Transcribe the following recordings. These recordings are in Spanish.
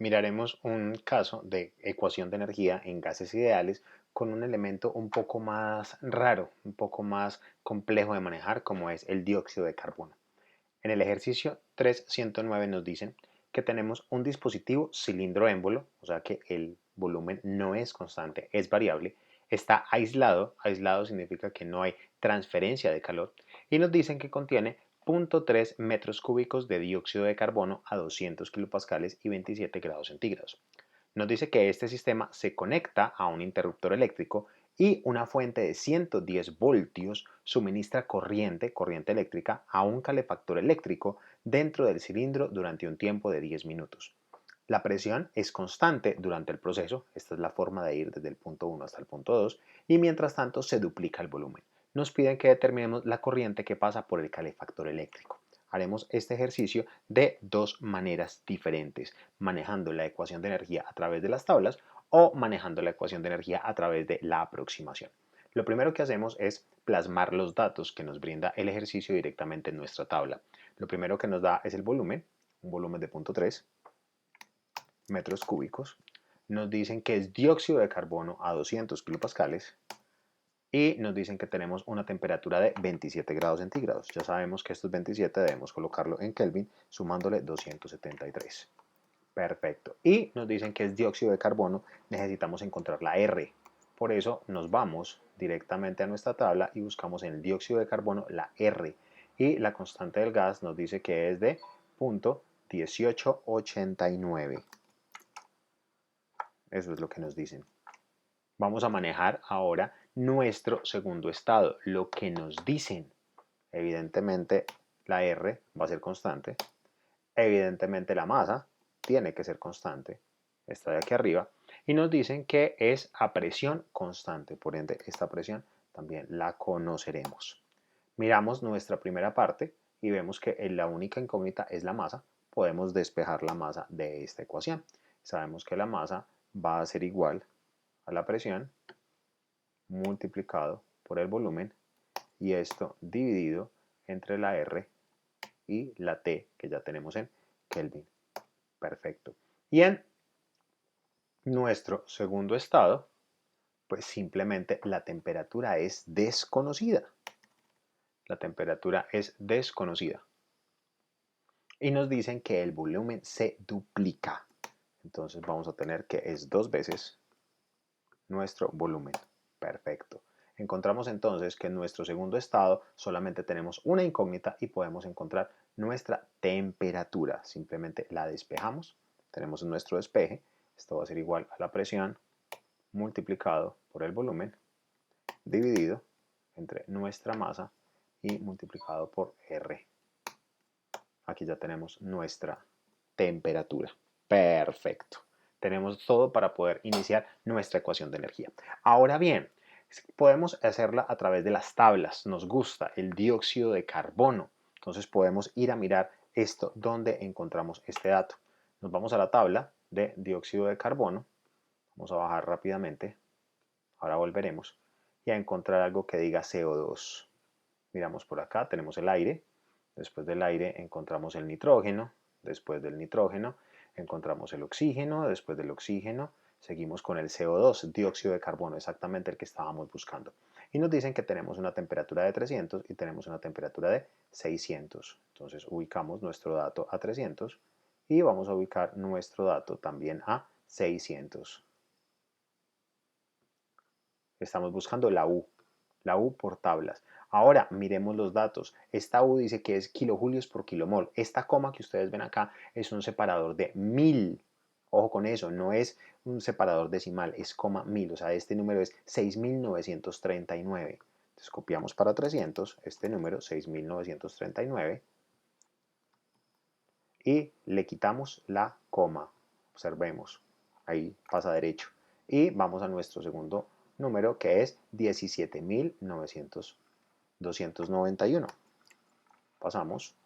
Miraremos un caso de ecuación de energía en gases ideales con un elemento un poco más raro, un poco más complejo de manejar, como es el dióxido de carbono. En el ejercicio 309 nos dicen que tenemos un dispositivo cilindro-émbolo, o sea que el volumen no es constante, es variable, está aislado, aislado significa que no hay transferencia de calor, y nos dicen que contiene 0.3 metros cúbicos de dióxido de carbono a 200 kilopascales y 27 grados centígrados. Nos dice que este sistema se conecta a un interruptor eléctrico y una fuente de 110 voltios suministra corriente eléctrica a un calefactor eléctrico dentro del cilindro durante un tiempo de 10 minutos. La presión es constante durante el proceso, esta es la forma de ir desde el punto 1 hasta el punto 2, y mientras tanto se duplica el volumen. Nos piden que determinemos la corriente que pasa por el calefactor eléctrico. Haremos este ejercicio de dos maneras diferentes, manejando la ecuación de energía a través de las tablas o manejando la ecuación de energía a través de la aproximación. Lo primero que hacemos es plasmar los datos que nos brinda el ejercicio directamente en nuestra tabla. Lo primero que nos da es el volumen, un volumen de 0.3 metros cúbicos. Nos dicen que es dióxido de carbono a 200 kilopascales y nos dicen que tenemos una temperatura de 27 grados centígrados. Ya sabemos que estos 27 debemos colocarlo en Kelvin sumándole 273. Perfecto. Y nos dicen que es dióxido de carbono, necesitamos encontrar la R. Por eso nos vamos directamente a nuestra tabla y buscamos en el dióxido de carbono la R. Y la constante del gas nos dice que es de 0.1889. Eso es lo que nos dicen. Vamos a manejar ahora nuestro segundo estado, lo que nos dicen. Evidentemente la R va a ser constante. Evidentemente la masa tiene que ser constante. Está de aquí arriba. Y nos dicen que es a presión constante. Por ende, esta presión también la conoceremos. Miramos nuestra primera parte y vemos que la única incógnita es la masa. Podemos despejar la masa de esta ecuación. Sabemos que la masa va a ser igual a la presión multiplicado por el volumen y esto dividido entre la R y la T que ya tenemos en Kelvin. Perfecto. Y en nuestro segundo estado, pues simplemente la temperatura es desconocida. La temperatura es desconocida. Y nos dicen que el volumen se duplica. Entonces vamos a tener que es 2 veces nuestro volumen. Perfecto. Encontramos entonces que en nuestro segundo estado solamente tenemos una incógnita y podemos encontrar nuestra temperatura. Simplemente la despejamos. Tenemos nuestro despeje. Esto va a ser igual a la presión multiplicado por el volumen dividido entre nuestra masa y multiplicado por R. Aquí ya tenemos nuestra temperatura. Perfecto. Tenemos todo para poder iniciar nuestra ecuación de energía. Ahora bien, podemos hacerla a través de las tablas. Nos gusta el dióxido de carbono. Entonces podemos ir a mirar esto donde encontramos este dato. Nos vamos a la tabla de dióxido de carbono. Vamos a bajar rápidamente. Ahora volveremos y a encontrar algo que diga CO2. Miramos por acá, tenemos el aire. Después del aire encontramos el nitrógeno. Después del nitrógeno encontramos el oxígeno. Después del oxígeno seguimos con el CO2, dióxido de carbono, exactamente el que estábamos buscando. Y nos dicen que tenemos una temperatura de 300 y tenemos una temperatura de 600. Entonces ubicamos nuestro dato a 300 y vamos a ubicar nuestro dato también a 600. Estamos buscando la U por tablas. Ahora miremos los datos. Esta U dice que es kilojulios por kilomol. Esta coma que ustedes ven acá es un separador de 1000. Ojo con eso, no es un separador decimal, es coma 1000. O sea, este número es 6939. Entonces copiamos para 300 este número 6939 y le quitamos la coma. Observemos, ahí pasa derecho. Y vamos a nuestro segundo número que es 17.291. Pasamos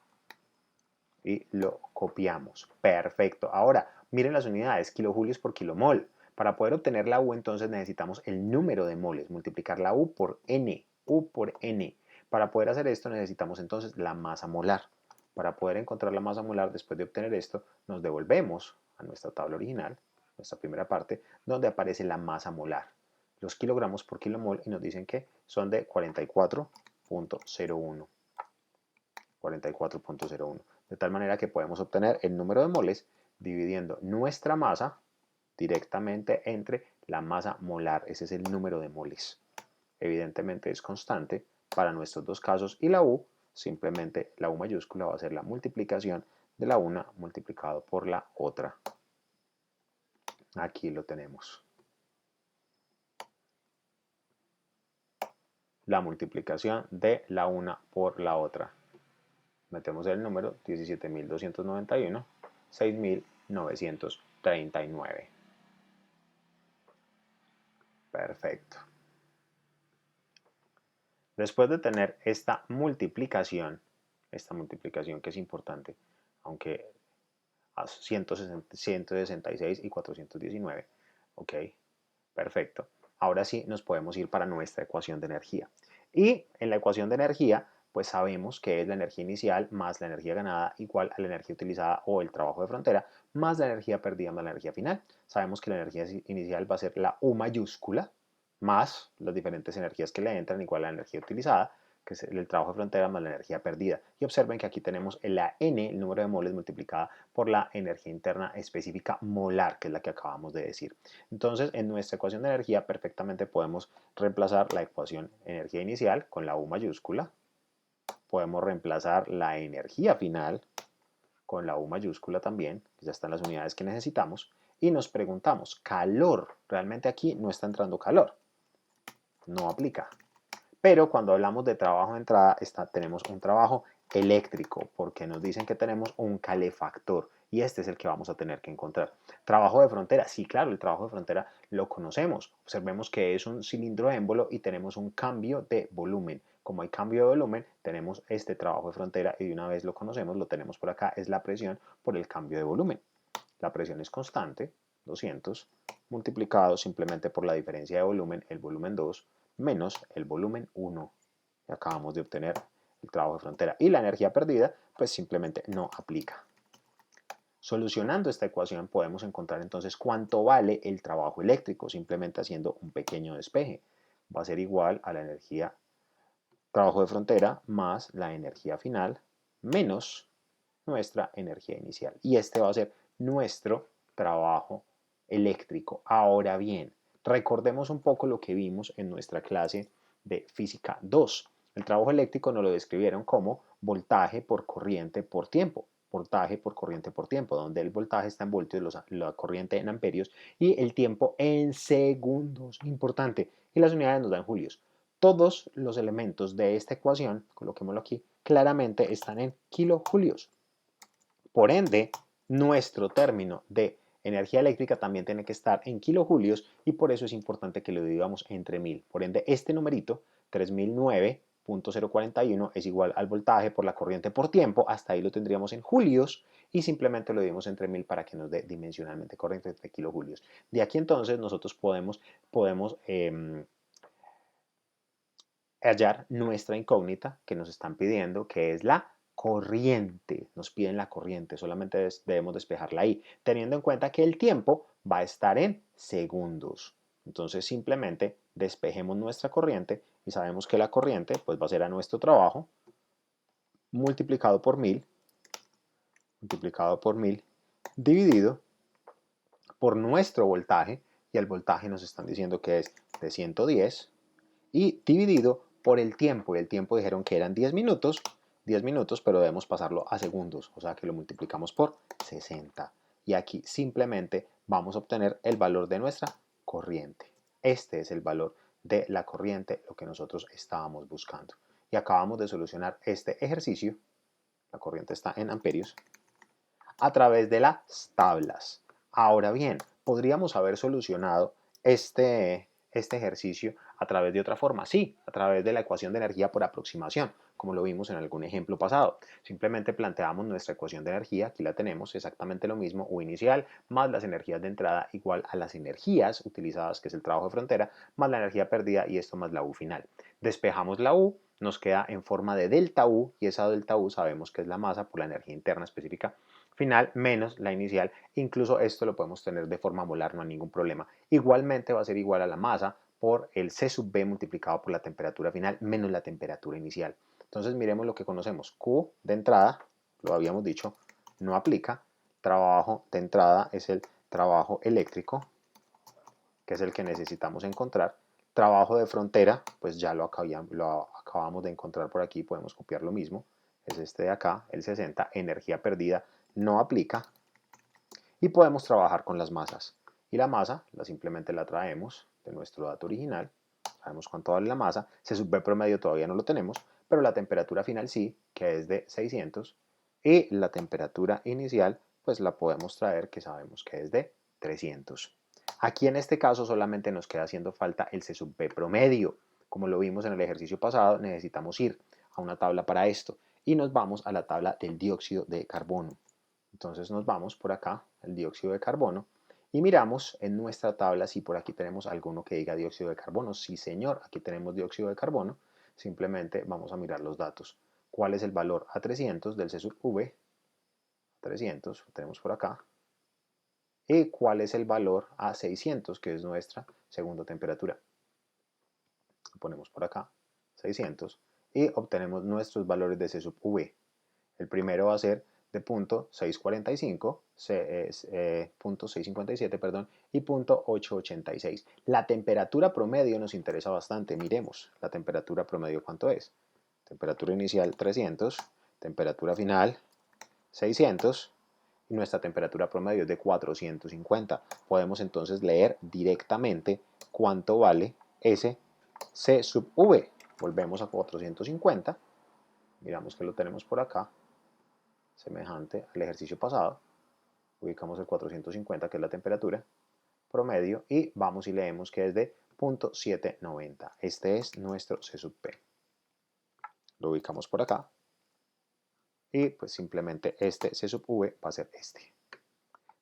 y lo copiamos. Perfecto. Ahora, miren las unidades, kilojulios por kilomol. Para poder obtener la U entonces necesitamos el número de moles, multiplicar la U por N, U por N. Para poder hacer esto necesitamos entonces la masa molar. Para poder encontrar la masa molar después de obtener esto, nos devolvemos a nuestra tabla original, nuestra primera parte, donde aparece la masa molar, los kilogramos por kilomol, y nos dicen que son de 44.01. 44.01. De tal manera que podemos obtener el número de moles dividiendo nuestra masa directamente entre la masa molar. Ese es el número de moles. Evidentemente es constante para nuestros dos casos, y la U, simplemente la U mayúscula va a ser la multiplicación de la una multiplicado por la otra. Aquí lo tenemos. La multiplicación de la una por la otra. Metemos el número 17.291, 6.939. Perfecto. Después de tener esta multiplicación que es importante, aunque a 166 y 419, ok, perfecto. Ahora sí nos podemos ir para nuestra ecuación de energía. Y en la ecuación de energía, pues sabemos que es la energía inicial más la energía ganada igual a la energía utilizada o el trabajo de frontera más la energía perdida más la energía final. Sabemos que la energía inicial va a ser la U mayúscula más las diferentes energías que le entran igual a la energía utilizada, que es el trabajo de frontera más la energía perdida. Y observen que aquí tenemos la N, el número de moles, multiplicada por la energía interna específica molar, que es la que acabamos de decir. Entonces, en nuestra ecuación de energía perfectamente podemos reemplazar la ecuación energía inicial con la U mayúscula. Podemos reemplazar la energía final con la U mayúscula también, que ya están las unidades que necesitamos. Y nos preguntamos, calor, realmente aquí no está entrando calor, no aplica. Pero cuando hablamos de trabajo de entrada, tenemos un trabajo eléctrico, porque nos dicen que tenemos un calefactor, y este es el que vamos a tener que encontrar. Trabajo de frontera, sí, claro, el trabajo de frontera lo conocemos. Observemos que es un cilindro émbolo y tenemos un cambio de volumen. Como hay cambio de volumen, tenemos este trabajo de frontera, y de una vez lo conocemos, lo tenemos por acá, es la presión por el cambio de volumen. La presión es constante, 200, multiplicado simplemente por la diferencia de volumen, el volumen 2, menos el volumen 1. Y acabamos de obtener el trabajo de frontera. Y la energía perdida, pues simplemente no aplica. Solucionando esta ecuación podemos encontrar entonces cuánto vale el trabajo eléctrico, simplemente haciendo un pequeño despeje. Va a ser igual a la energía trabajo de frontera más la energía final menos nuestra energía inicial. Y este va a ser nuestro trabajo eléctrico. Ahora bien, recordemos un poco lo que vimos en nuestra clase de física 2. El trabajo eléctrico nos lo describieron como voltaje por corriente por tiempo. Voltaje por corriente por tiempo, donde el voltaje está en voltios, la corriente en amperios y el tiempo en segundos. Importante. Y las unidades nos dan julios. Todos los elementos de esta ecuación, coloquémoslo aquí, claramente están en kilojulios. Por ende, nuestro término de energía eléctrica también tiene que estar en kilojulios, y por eso es importante que lo dividamos entre 1000. Por ende, este numerito, 3009.041, es igual al voltaje por la corriente por tiempo. Hasta ahí lo tendríamos en julios y simplemente lo dividimos entre 1000 para que nos dé dimensionalmente corriente entre kilojulios. De aquí entonces nosotros podemos hallar nuestra incógnita que nos están pidiendo, que es la corriente. Nos piden la corriente, solamente debemos despejarla ahí, teniendo en cuenta que el tiempo va a estar en segundos. Entonces simplemente despejemos nuestra corriente y sabemos que la corriente pues va a ser a nuestro trabajo multiplicado por 1000, dividido por nuestro voltaje, y el voltaje nos están diciendo que es de 110, y dividido por el tiempo, y el tiempo dijeron que eran 10 minutos, pero debemos pasarlo a segundos, o sea que lo multiplicamos por 60. Y aquí simplemente vamos a obtener el valor de nuestra corriente. Este es el valor de la corriente, lo que nosotros estábamos buscando. Y acabamos de solucionar este ejercicio, la corriente está en amperios, a través de las tablas. Ahora bien, podríamos haber solucionado este ejercicio a través de otra forma. Sí, a través de la ecuación de energía por aproximación, como lo vimos en algún ejemplo pasado. Simplemente planteamos nuestra ecuación de energía, aquí la tenemos, exactamente lo mismo, U inicial más las energías de entrada igual a las energías utilizadas, que es el trabajo de frontera, más la energía perdida, y esto más la U final. Despejamos la U, nos queda en forma de delta U, y esa delta U sabemos que es la masa por la energía interna específica final menos la inicial. Incluso esto lo podemos tener de forma molar, no hay ningún problema. Igualmente va a ser igual a la masa por el C sub B multiplicado por la temperatura final menos la temperatura inicial. Entonces miremos lo que conocemos. Q de entrada, lo habíamos dicho, no aplica. Trabajo de entrada es el trabajo eléctrico, que es el que necesitamos encontrar. Trabajo de frontera, pues ya lo acabamos de encontrar por aquí, podemos copiar lo mismo. Es este de acá, el 60. Energía perdida no aplica. Y podemos trabajar con las masas. Y la masa simplemente la traemos de nuestro dato original. Sabemos cuánto vale la masa. C sub B promedio todavía no lo tenemos, pero la temperatura final sí, que es de 600. Y la temperatura inicial, pues la podemos traer, que sabemos que es de 300. Aquí en este caso solamente nos queda haciendo falta el C sub B promedio. Como lo vimos en el ejercicio pasado, necesitamos ir a una tabla para esto. Y nos vamos a la tabla del dióxido de carbono. Entonces nos vamos por acá, el dióxido de carbono, y miramos en nuestra tabla si por aquí tenemos alguno que diga dióxido de carbono. Sí, señor, aquí tenemos dióxido de carbono. Simplemente vamos a mirar los datos. ¿Cuál es el valor a 300 del C sub V? 300, lo tenemos por acá. ¿Y cuál es el valor a 600, que es nuestra segunda temperatura? Lo ponemos por acá, 600, y obtenemos nuestros valores de C sub V. El primero va a ser de punto 645, punto 657, perdón, y punto 886. La temperatura promedio nos interesa bastante. Miremos la temperatura promedio cuánto es. Temperatura inicial 300, temperatura final 600 y nuestra temperatura promedio es de 450. Podemos entonces leer directamente cuánto vale ese C sub V. Volvemos a 450, miramos que lo tenemos por acá, semejante al ejercicio pasado. Ubicamos el 450, que es la temperatura promedio, y vamos y leemos que es de 0.790. Este es nuestro C sub P. Lo ubicamos por acá. Y pues simplemente este C sub V va a ser este.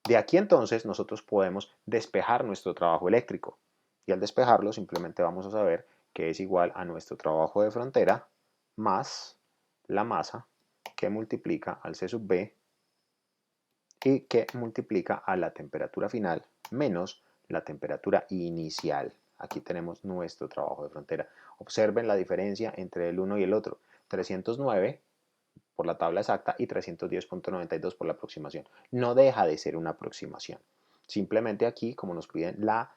De aquí entonces nosotros podemos despejar nuestro trabajo eléctrico. Y al despejarlo simplemente vamos a saber que es igual a nuestro trabajo de frontera más la masa que multiplica al C sub B y que multiplica a la temperatura final menos la temperatura inicial. Aquí tenemos nuestro trabajo de frontera. Observen la diferencia entre el uno y el otro. 309 por la tabla exacta y 310.92 por la aproximación. No deja de ser una aproximación. Simplemente aquí, como nos piden la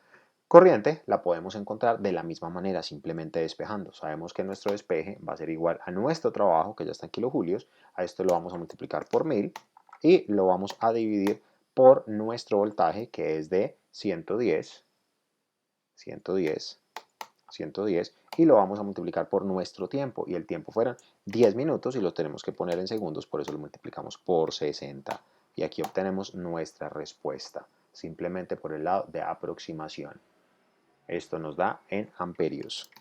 corriente, la podemos encontrar de la misma manera, simplemente despejando. Sabemos que nuestro despeje va a ser igual a nuestro trabajo, que ya está en kilojulios. A esto lo vamos a multiplicar por 1000 y lo vamos a dividir por nuestro voltaje, que es de 110, 110, 110, y lo vamos a multiplicar por nuestro tiempo, y el tiempo fueron 10 minutos y lo tenemos que poner en segundos, por eso lo multiplicamos por 60, y aquí obtenemos nuestra respuesta, simplemente por el lado de aproximación. Esto nos da en amperios.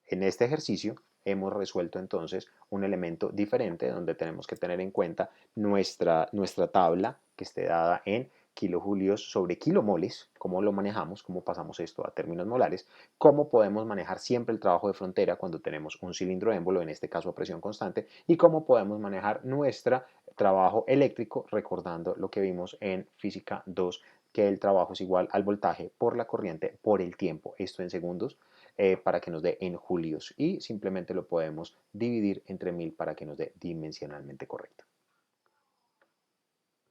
En este ejercicio hemos resuelto entonces un elemento diferente donde tenemos que tener en cuenta nuestra tabla que esté dada en kilojulios sobre kilomoles, cómo lo manejamos, cómo pasamos esto a términos molares, cómo podemos manejar siempre el trabajo de frontera cuando tenemos un cilindro émbolo, en este caso a presión constante, y cómo podemos manejar nuestro trabajo eléctrico, recordando lo que vimos en física 2, que el trabajo es igual al voltaje por la corriente por el tiempo, esto en segundos, para que nos dé en julios, y simplemente lo podemos dividir entre 1000 para que nos dé dimensionalmente correcto.